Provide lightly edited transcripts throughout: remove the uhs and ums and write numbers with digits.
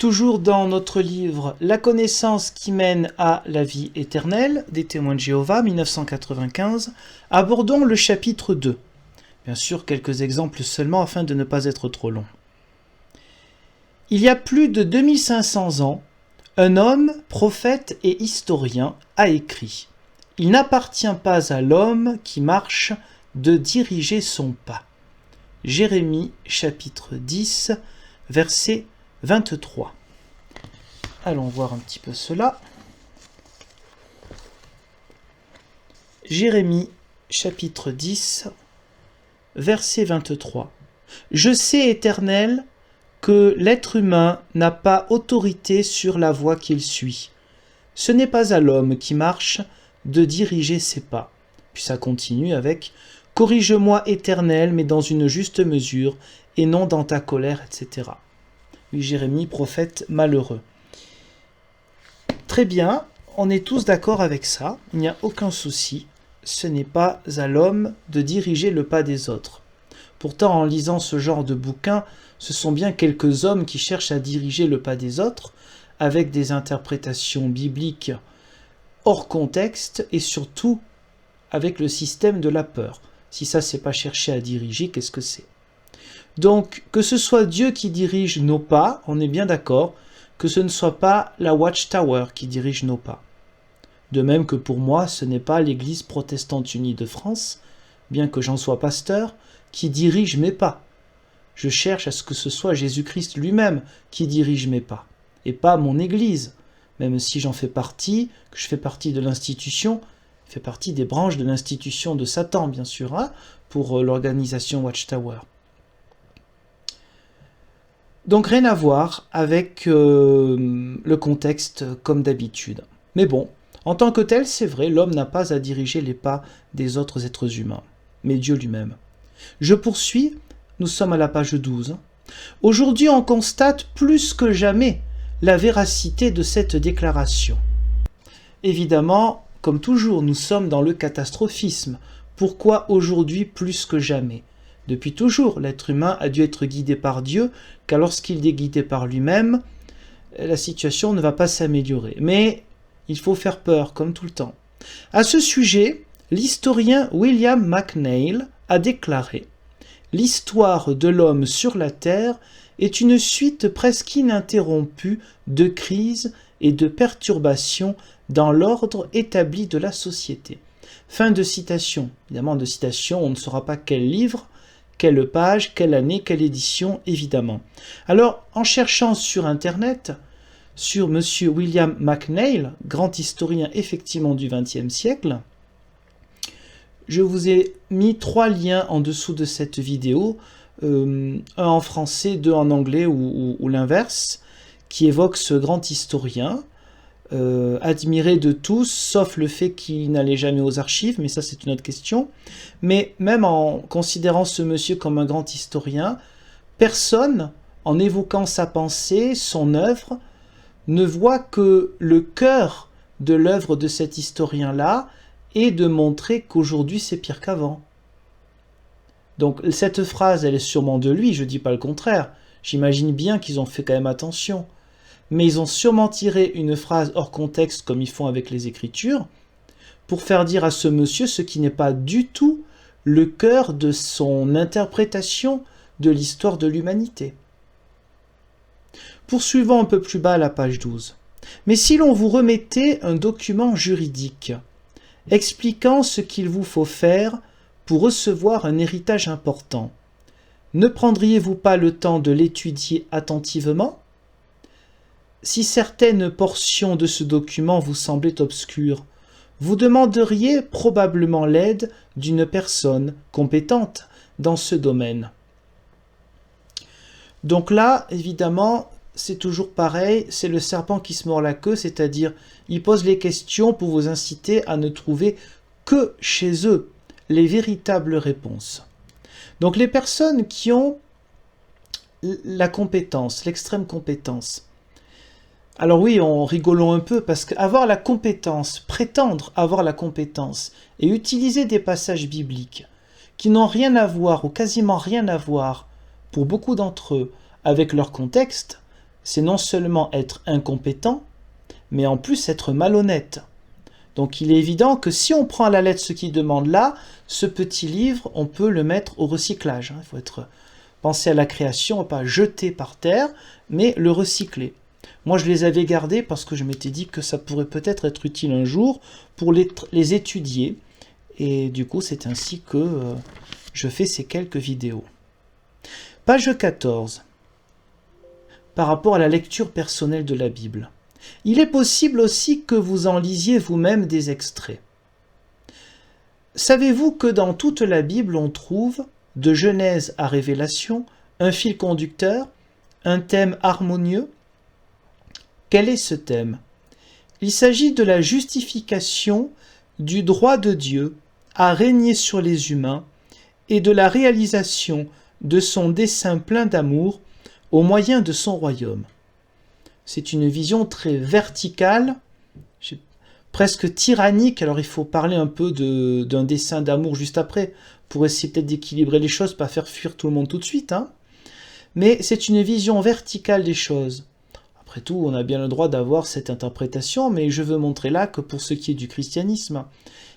Toujours dans notre livre « La connaissance qui mène à la vie éternelle » des Témoins de Jéhovah, 1995, abordons le chapitre 2. Bien sûr, quelques exemples seulement afin de ne pas être trop long. Il y a plus de 2500 ans, un homme, prophète et historien, a écrit « Il n'appartient pas à l'homme qui marche de diriger son pas. » Jérémie, chapitre 10, verset 23. Allons voir un petit peu cela. Jérémie, chapitre 10, verset 23. « Je sais, Éternel, que l'être humain n'a pas autorité sur la voie qu'il suit. Ce n'est pas à l'homme qui marche de diriger ses pas. » Puis ça continue avec « Corrige-moi, Éternel, mais dans une juste mesure, et non dans ta colère, etc. » Oui, Jérémie, prophète malheureux. Très bien, on est tous d'accord avec ça, il n'y a aucun souci. Ce n'est pas à l'homme de diriger le pas des autres. Pourtant, en lisant ce genre de bouquin, ce sont bien quelques hommes qui cherchent à diriger le pas des autres, avec des interprétations bibliques hors contexte et surtout avec le système de la peur. Si ça, c'est pas chercher à diriger, qu'est-ce que c'est? Donc, que ce soit Dieu qui dirige nos pas, on est bien d'accord, que ce ne soit pas la Watchtower qui dirige nos pas. De même que pour moi, ce n'est pas l'Église protestante unie de France, bien que j'en sois pasteur, qui dirige mes pas. Je cherche à ce que ce soit Jésus-Christ lui-même qui dirige mes pas, et pas mon Église, même si j'en fais partie, que je fais partie de l'institution, je fais partie des branches de l'institution de Satan, bien sûr, hein, pour l'organisation Watchtower. Donc rien à voir avec le contexte comme d'habitude. Mais bon, en tant que tel, c'est vrai, l'homme n'a pas à diriger les pas des autres êtres humains, mais Dieu lui-même. Je poursuis, nous sommes à la page 12. Aujourd'hui, on constate plus que jamais la véracité de cette déclaration. Évidemment, comme toujours, nous sommes dans le catastrophisme. Pourquoi aujourd'hui plus que jamais ? Depuis toujours, l'être humain a dû être guidé par Dieu, car lorsqu'il est guidé par lui-même, la situation ne va pas s'améliorer. Mais il faut faire peur, comme tout le temps. À ce sujet, l'historien William McNeill a déclaré « L'histoire de l'homme sur la Terre est une suite presque ininterrompue de crises et de perturbations dans l'ordre établi de la société. » Fin de citation. Évidemment, de citation, on ne saura pas quel livre, quelle page, quelle année, quelle édition, évidemment. Alors, en cherchant sur Internet, sur M. William McNeill, grand historien effectivement du XXe siècle, je vous ai mis 3 liens en dessous de cette vidéo, un en français, 2 en anglais ou l'inverse, qui évoquent ce grand historien, admiré de tous, sauf le fait qu'il n'allait jamais aux archives, mais ça c'est une autre question. Mais même en considérant ce monsieur comme un grand historien, personne, en évoquant sa pensée, son œuvre, ne voit que le cœur de l'œuvre de cet historien-là est de montrer qu'aujourd'hui c'est pire qu'avant. Donc cette phrase, elle est sûrement de lui, je ne dis pas le contraire. J'imagine bien qu'ils ont fait quand même attention. Mais ils ont sûrement tiré une phrase hors contexte comme ils font avec les Écritures, pour faire dire à ce monsieur ce qui n'est pas du tout le cœur de son interprétation de l'histoire de l'humanité. Poursuivons un peu plus bas à la page 12. Mais si l'on vous remettait un document juridique expliquant ce qu'il vous faut faire pour recevoir un héritage important, ne prendriez-vous pas le temps de l'étudier attentivement ? Si certaines portions de ce document vous semblaient obscures, vous demanderiez probablement l'aide d'une personne compétente dans ce domaine. Donc là, évidemment, c'est toujours pareil, c'est le serpent qui se mord la queue, c'est-à-dire il pose les questions pour vous inciter à ne trouver que chez eux les véritables réponses. Donc les personnes qui ont la compétence, l'extrême compétence. Alors oui, on rigolons un peu parce qu'avoir la compétence, prétendre avoir la compétence et utiliser des passages bibliques qui n'ont rien à voir ou quasiment rien à voir pour beaucoup d'entre eux avec leur contexte, c'est non seulement être incompétent, mais en plus être malhonnête. Donc il est évident que si on prend à la lettre ce qu'il demande là, ce petit livre, on peut le mettre au recyclage. Il faut penser à la création, pas jeter par terre, mais le recycler. Moi, je les avais gardés parce que je m'étais dit que ça pourrait peut-être être utile un jour pour les étudier. Et du coup, c'est ainsi que je fais ces quelques vidéos. Page 14. Par rapport à la lecture personnelle de la Bible. Il est possible aussi que vous en lisiez vous-même des extraits. Savez-vous que dans toute la Bible, on trouve, de Genèse à Révélation, un fil conducteur, un thème harmonieux? Quel est ce thème? Il s'agit de la justification du droit de Dieu à régner sur les humains et de la réalisation de son dessein plein d'amour au moyen de son royaume. C'est une vision très verticale, presque tyrannique. Alors il faut parler un peu d'un dessein d'amour juste après, pour essayer peut-être d'équilibrer les choses, pas faire fuir tout le monde tout de suite. Mais c'est une vision verticale des choses. Après tout, on a bien le droit d'avoir cette interprétation, mais je veux montrer là que pour ce qui est du christianisme,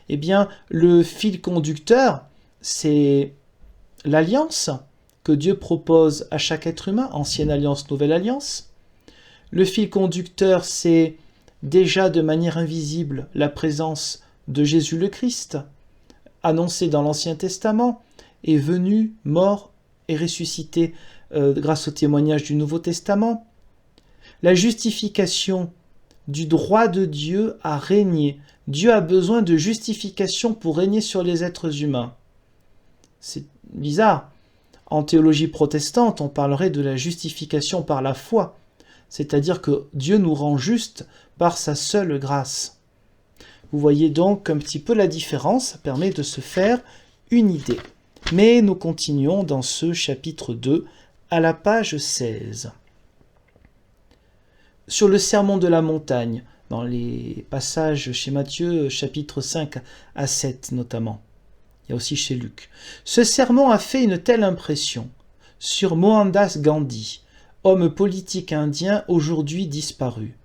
eh bien, le fil conducteur, c'est l'alliance que Dieu propose à chaque être humain, ancienne alliance, nouvelle alliance. Le fil conducteur, c'est déjà de manière invisible la présence de Jésus le Christ, annoncé dans l'Ancien Testament, est venu, mort et ressuscité grâce au témoignage du Nouveau Testament. La justification du droit de Dieu à régner. Dieu a besoin de justification pour régner sur les êtres humains. C'est bizarre. En théologie protestante, on parlerait de la justification par la foi, c'est-à-dire que Dieu nous rend justes par sa seule grâce. Vous voyez donc un petit peu la différence, ça permet de se faire une idée. Mais nous continuons dans ce chapitre 2 à la page 16. Sur le sermon de la montagne, dans les passages chez Matthieu, chapitre 5 à 7 notamment. Il y a aussi chez Luc. Ce sermon a fait une telle impression sur Mohandas Gandhi, homme politique indien aujourd'hui disparu,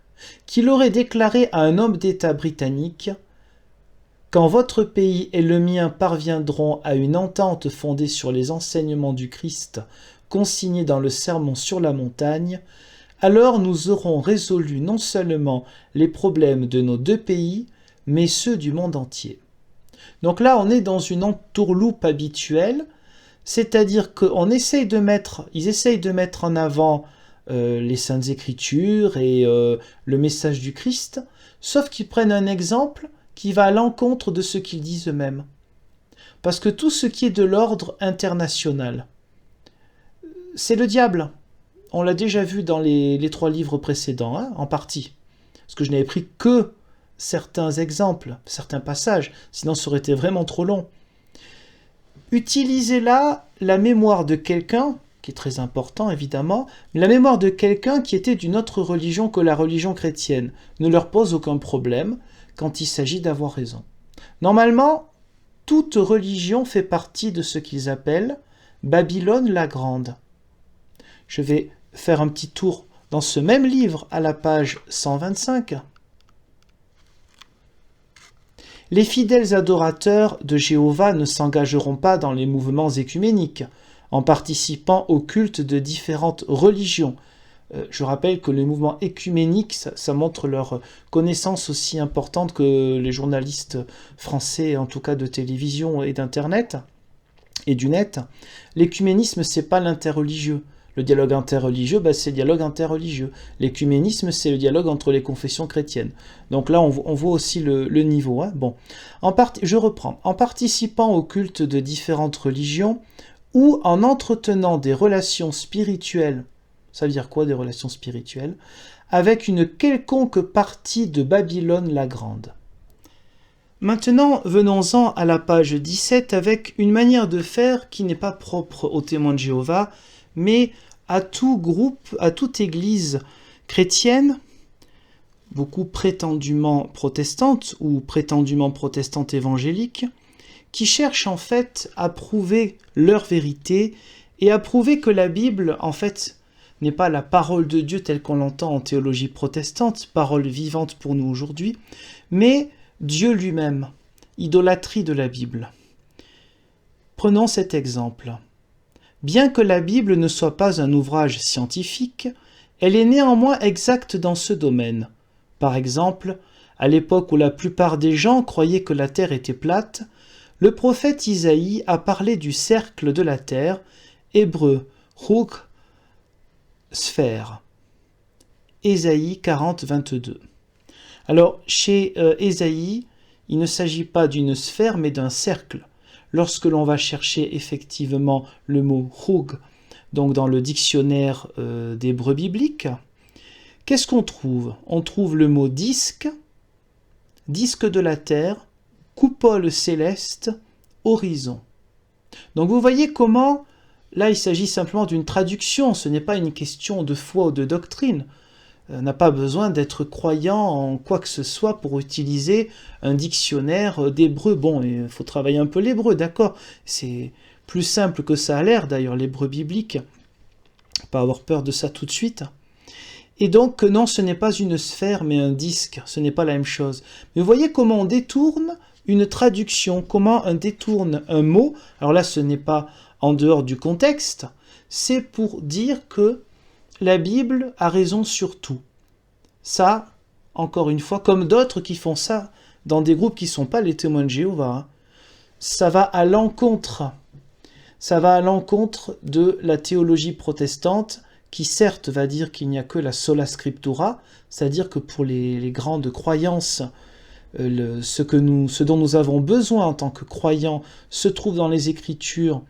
qu'il aurait déclaré à un homme d'État britannique « Quand votre pays et le mien parviendront à une entente fondée sur les enseignements du Christ consignés dans le sermon sur la montagne, alors nous aurons résolu non seulement les problèmes de nos deux pays, mais ceux du monde entier. » Donc là, on est dans une entourloupe habituelle, c'est-à-dire qu'ils essayent de mettre en avant les Saintes Écritures et le message du Christ, sauf qu'ils prennent un exemple qui va à l'encontre de ce qu'ils disent eux-mêmes. Parce que tout ce qui est de l'ordre international, c'est le diable. On l'a déjà vu dans les 3 livres précédents, en partie. Parce que je n'avais pris que certains exemples, certains passages, sinon ça aurait été vraiment trop long. Utilisez là la mémoire de quelqu'un, qui est très important évidemment, mais la mémoire de quelqu'un qui était d'une autre religion que la religion chrétienne ne leur pose aucun problème quand il s'agit d'avoir raison. Normalement, toute religion fait partie de ce qu'ils appellent Babylone la Grande. Je vais faire un petit tour dans ce même livre à la page 125. Les fidèles adorateurs de Jéhovah ne s'engageront pas dans les mouvements écuméniques, en participant au culte de différentes religions. Je rappelle que les mouvements écuméniques, ça montre leur connaissance aussi importante que les journalistes français, en tout cas de télévision et d'internet, et du net. L'écuménisme, c'est pas l'interreligieux. Le dialogue interreligieux, c'est le dialogue interreligieux. L'écuménisme, c'est le dialogue entre les confessions chrétiennes. Donc là, on voit aussi le niveau. Bon. Je reprends. En participant au culte de différentes religions ou en entretenant des relations spirituelles, ça veut dire quoi des relations spirituelles, avec une quelconque partie de Babylone la Grande. Maintenant, venons-en à la page 17 avec une manière de faire qui n'est pas propre aux témoins de Jéhovah, mais à tout groupe, à toute église chrétienne, beaucoup prétendument protestante ou prétendument protestante évangélique, qui cherchent en fait à prouver leur vérité et à prouver que la Bible, en fait, n'est pas la parole de Dieu telle qu'on l'entend en théologie protestante, parole vivante pour nous aujourd'hui, mais Dieu lui-même, idolâtrie de la Bible. Prenons cet exemple. Bien que la Bible ne soit pas un ouvrage scientifique, elle est néanmoins exacte dans ce domaine. Par exemple, à l'époque où la plupart des gens croyaient que la Terre était plate, le prophète Isaïe a parlé du cercle de la Terre, hébreu, Chuk, sphère. Ésaïe 40, 22. Alors, chez Ésaïe, il ne s'agit pas d'une sphère, mais d'un cercle. Lorsque l'on va chercher effectivement le mot Chug, donc dans le dictionnaire d'hébreu biblique, qu'est-ce qu'on trouve? On trouve le mot disque, disque de la terre, coupole céleste, horizon. Donc vous voyez comment, là il s'agit simplement d'une traduction, ce n'est pas une question de foi ou de doctrine. On n'a pas besoin d'être croyant en quoi que ce soit pour utiliser un dictionnaire d'hébreu. Bon, il faut travailler un peu l'hébreu, d'accord? C'est plus simple que ça a l'air d'ailleurs, l'hébreu biblique. Pas avoir peur de ça tout de suite. Et donc, non, ce n'est pas une sphère, mais un disque. Ce n'est pas la même chose. Mais vous voyez comment on détourne une traduction, comment on détourne un mot. Alors là, ce n'est pas en dehors du contexte. C'est pour dire que la Bible a raison sur tout. Ça, encore une fois, comme d'autres qui font ça dans des groupes qui ne sont pas les témoins de Jéhovah, ça va à l'encontre. Ça va à l'encontre de la théologie protestante qui certes va dire qu'il n'y a que la sola scriptura, c'est-à-dire que pour les grandes croyances, ce dont nous avons besoin en tant que croyants se trouve dans les Écritures,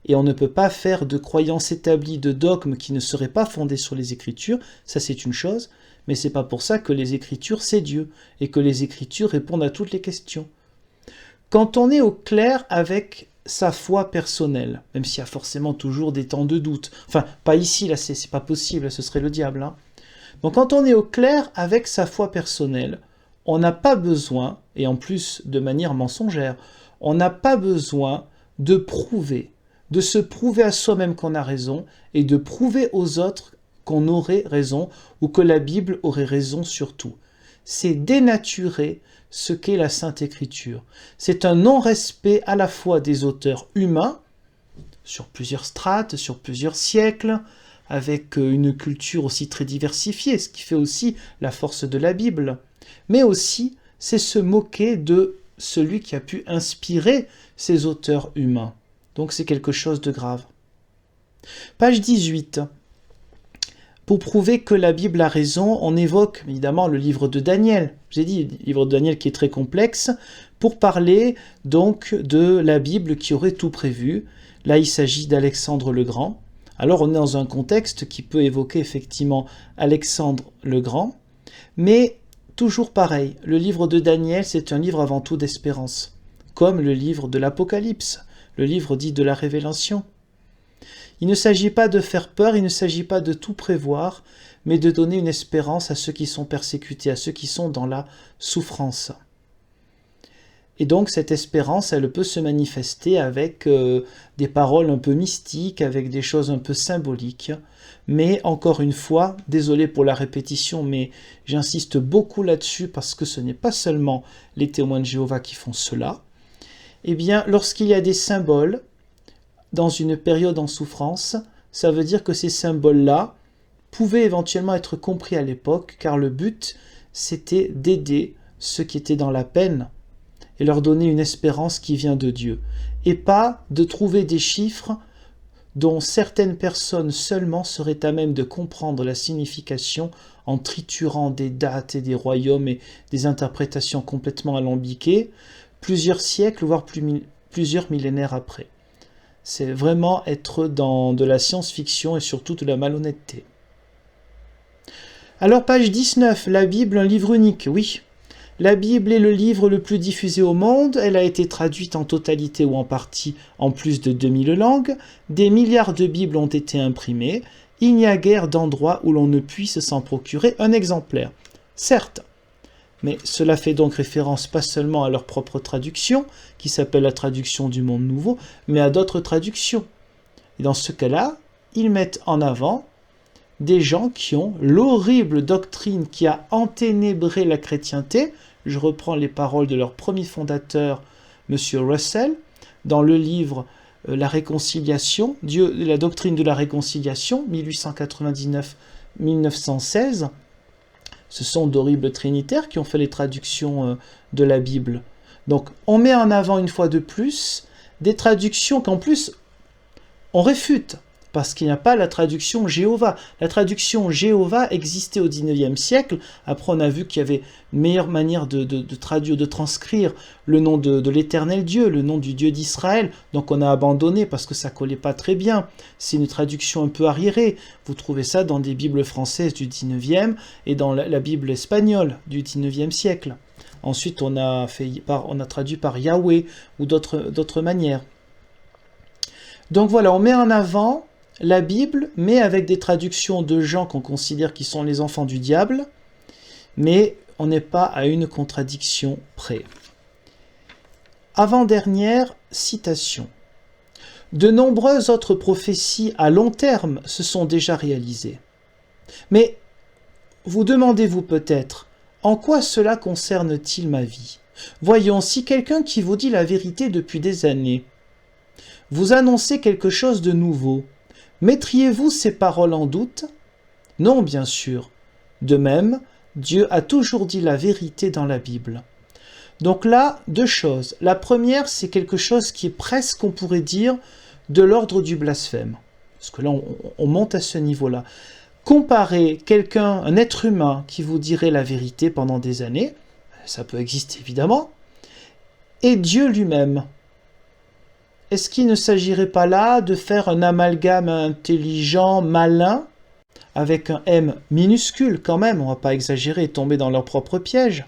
et on ne peut pas faire de croyances établies, de dogmes qui ne seraient pas fondés sur les Écritures, ça c'est une chose, mais c'est pas pour ça que les Écritures c'est Dieu, et que les Écritures répondent à toutes les questions. Quand on est au clair avec sa foi personnelle, même s'il y a forcément toujours des temps de doute, enfin pas ici, là c'est pas possible, ce serait le diable. Hein. Donc quand on est au clair avec sa foi personnelle, on n'a pas besoin, et en plus de manière mensongère, on n'a pas besoin de prouver, de se prouver à soi-même qu'on a raison et de prouver aux autres qu'on aurait raison ou que la Bible aurait raison sur tout. C'est dénaturer ce qu'est la Sainte Écriture. C'est un non-respect à la fois des auteurs humains, sur plusieurs strates, sur plusieurs siècles, avec une culture aussi très diversifiée, ce qui fait aussi la force de la Bible. Mais aussi, c'est se moquer de celui qui a pu inspirer ces auteurs humains. Donc c'est quelque chose de grave. Page 18. Pour prouver que la Bible a raison, on évoque évidemment le livre de Daniel. J'ai dit, le livre de Daniel qui est très complexe, pour parler donc de la Bible qui aurait tout prévu. Là, il s'agit d'Alexandre le Grand. Alors, on est dans un contexte qui peut évoquer effectivement Alexandre le Grand, mais toujours pareil, le livre de Daniel, c'est un livre avant tout d'espérance, comme le livre de l'Apocalypse, le livre dit de la Révélation. Il ne s'agit pas de faire peur, il ne s'agit pas de tout prévoir, mais de donner une espérance à ceux qui sont persécutés, à ceux qui sont dans la souffrance. Et donc cette espérance, elle peut se manifester avec des paroles un peu mystiques, avec des choses un peu symboliques. Mais encore une fois, désolé pour la répétition, mais j'insiste beaucoup là-dessus parce que ce n'est pas seulement les témoins de Jéhovah qui font cela. Eh bien, lorsqu'il y a des symboles, dans une période en souffrance, ça veut dire que ces symboles-là pouvaient éventuellement être compris à l'époque, car le but, c'était d'aider ceux qui étaient dans la peine et leur donner une espérance qui vient de Dieu, et pas de trouver des chiffres dont certaines personnes seulement seraient à même de comprendre la signification en triturant des dates et des royaumes et des interprétations complètement alambiquées, plusieurs siècles, voire plusieurs millénaires après. C'est vraiment être dans de la science-fiction et surtout de la malhonnêteté. Alors, page 19, la Bible, un livre unique, oui. La Bible est le livre le plus diffusé au monde, elle a été traduite en totalité ou en partie en plus de 2000 langues, des milliards de Bibles ont été imprimées, il n'y a guère d'endroit où l'on ne puisse s'en procurer un exemplaire. Certes, mais cela fait donc référence pas seulement à leur propre traduction, qui s'appelle la traduction du Monde Nouveau, mais à d'autres traductions. Et dans ce cas-là, ils mettent en avant des gens qui ont l'horrible doctrine qui a enténébré la chrétienté. Je reprends les paroles de leur premier fondateur, M. Russell, dans le livre La réconciliation, la doctrine de la réconciliation, 1899-1916. Ce sont d'horribles trinitaires qui ont fait les traductions de la Bible. Donc on met en avant une fois de plus des traductions qu'en plus on réfute, parce qu'il n'y a pas la traduction Jéhovah. La traduction Jéhovah existait au XIXe siècle. Après, on a vu qu'il y avait une meilleure manière de traduire, de transcrire le nom de l'Éternel Dieu, le nom du Dieu d'Israël. Donc on a abandonné parce que ça ne collait pas très bien. C'est une traduction un peu arriérée. Vous trouvez ça dans des Bibles françaises du XIXe et dans la Bible espagnole du XIXe siècle. Ensuite, on a traduit par Yahweh ou d'autres manières. Donc voilà, on met en avant la Bible, mais avec des traductions de gens qu'on considère qui sont les enfants du diable, mais on n'est pas à une contradiction près. Avant-dernière citation. De nombreuses autres prophéties à long terme se sont déjà réalisées. Mais vous demandez-vous peut-être, en quoi cela concerne-t-il ma vie? Voyons, si quelqu'un qui vous dit la vérité depuis des années, vous annoncez quelque chose de nouveau, mettriez-vous ces paroles en doute? Non, bien sûr. De même, Dieu a toujours dit la vérité dans la Bible. Donc là, deux choses. La première, c'est quelque chose qui est presque, on pourrait dire, de l'ordre du blasphème. Parce que là, on monte à ce niveau-là. Comparer quelqu'un, un être humain, qui vous dirait la vérité pendant des années, ça peut exister évidemment, et Dieu lui-même. Est-ce qu'il ne s'agirait pas là de faire un amalgame intelligent, malin, avec un M minuscule quand même, on ne va pas exagérer et tomber dans leur propre piège?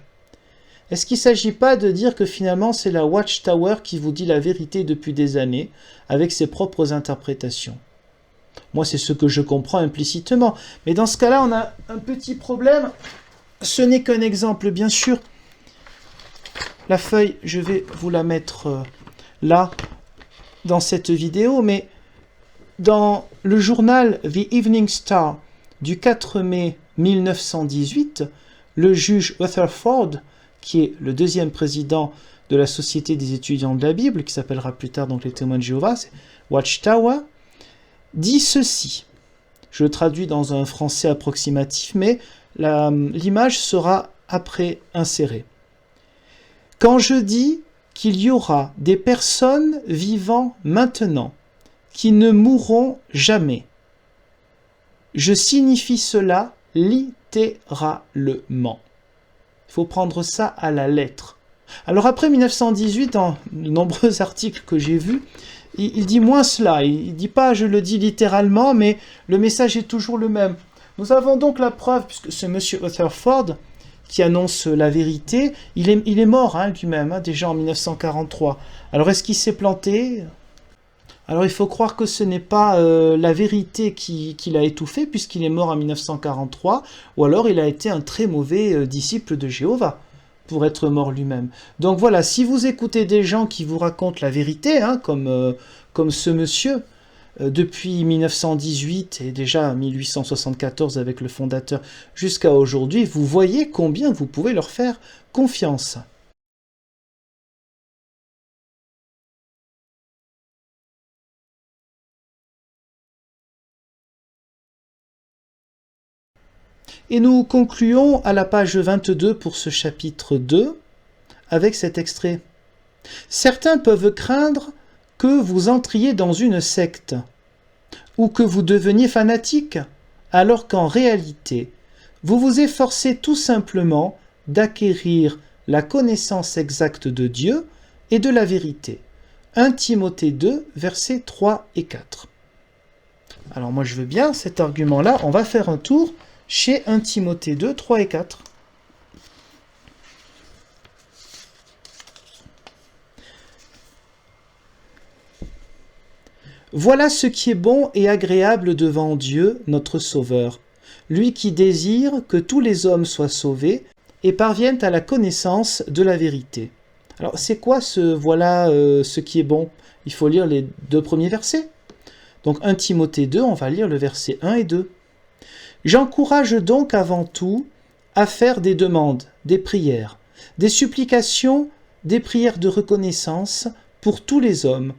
Est-ce qu'il ne s'agit pas de dire que finalement c'est la Watchtower qui vous dit la vérité depuis des années, avec ses propres interprétations? Moi, c'est ce que je comprends implicitement. Mais dans ce cas-là, on a un petit problème. Ce n'est qu'un exemple, bien sûr. La feuille, je vais vous la mettre là, dans cette vidéo, mais dans le journal The Evening Star du 4 mai 1918, le juge Rutherford, qui est le deuxième président de la Société des étudiants de la Bible, qui s'appellera plus tard donc les témoins de Jéhovah, c'est Watchtower, dit ceci. Je le traduis dans un français approximatif, mais l'image sera après insérée. Quand je dis qu'il y aura des personnes vivant maintenant qui ne mourront jamais, je signifie cela littéralement. Il faut prendre ça à la lettre. Alors après 1918, dans de nombreux articles que j'ai vus, il dit moins cela. Il ne dit pas je le dis littéralement, mais le message est toujours le même. Nous avons donc la preuve, puisque ce monsieur Rutherford, qui annonce la vérité, il est mort lui-même, déjà en 1943. Alors est-ce qu'il s'est planté? Alors il faut croire que ce n'est pas la vérité qui l'a étouffé, puisqu'il est mort en 1943, ou alors il a été un très mauvais disciple de Jéhovah, pour être mort lui-même. Donc voilà, si vous écoutez des gens qui vous racontent la vérité, comme ce monsieur, depuis 1918 et déjà 1874 avec le fondateur jusqu'à aujourd'hui, vous voyez combien vous pouvez leur faire confiance. Et nous concluons à la page 22 pour ce chapitre 2 avec cet extrait. Certains peuvent craindre que vous entriez dans une secte ou que vous deveniez fanatique, alors qu'en réalité, vous vous efforcez tout simplement d'acquérir la connaissance exacte de Dieu et de la vérité. 1 Timothée 2, versets 3 et 4. Alors moi je veux bien cet argument-là, on va faire un tour chez 1 Timothée 2, 3 et 4. Voilà ce qui est bon et agréable devant Dieu, notre Sauveur, lui qui désire que tous les hommes soient sauvés et parviennent à la connaissance de la vérité. Alors c'est quoi ce qui est bon? Il faut lire les deux premiers versets. Donc 1 Timothée 2, on va lire le verset 1 et 2. J'encourage donc avant tout à faire des demandes, des prières, des supplications, des prières de reconnaissance pour tous les hommes,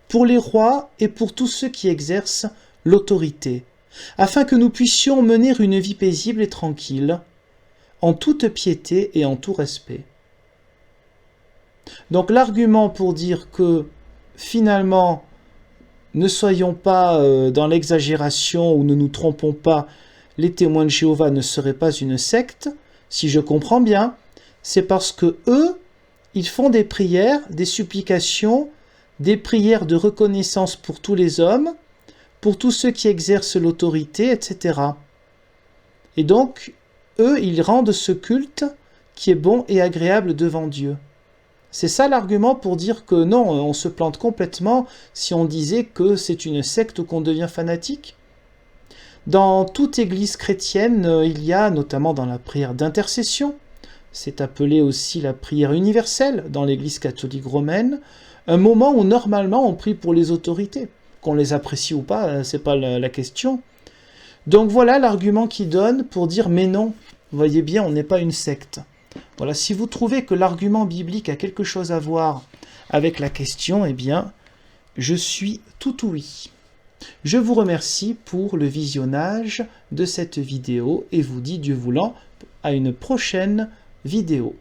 pour les rois et pour tous ceux qui exercent l'autorité, afin que nous puissions mener une vie paisible et tranquille, en toute piété et en tout respect. Donc l'argument pour dire que finalement, ne soyons pas dans l'exagération ou ne nous trompons pas, les témoins de Jéhovah ne seraient pas une secte, si je comprends bien, c'est parce que eux, ils font des prières, des supplications, des prières de reconnaissance pour tous les hommes, pour tous ceux qui exercent l'autorité, etc. Et donc, eux, ils rendent ce culte qui est bon et agréable devant Dieu. C'est ça l'argument pour dire que non, on se plante complètement si on disait que c'est une secte ou qu'on devient fanatique. Dans toute église chrétienne, il y a, notamment dans la prière d'intercession, c'est appelé aussi la prière universelle dans l'église catholique romaine, un moment où normalement on prie pour les autorités. Qu'on les apprécie ou pas, c'est pas la question. Donc voilà l'argument qu'il donne pour dire mais non, vous voyez bien, on n'est pas une secte. Voilà, si vous trouvez que l'argument biblique a quelque chose à voir avec la question, eh bien, je suis tout oui. Je vous remercie pour le visionnage de cette vidéo et vous dis, Dieu voulant, à une prochaine vidéo.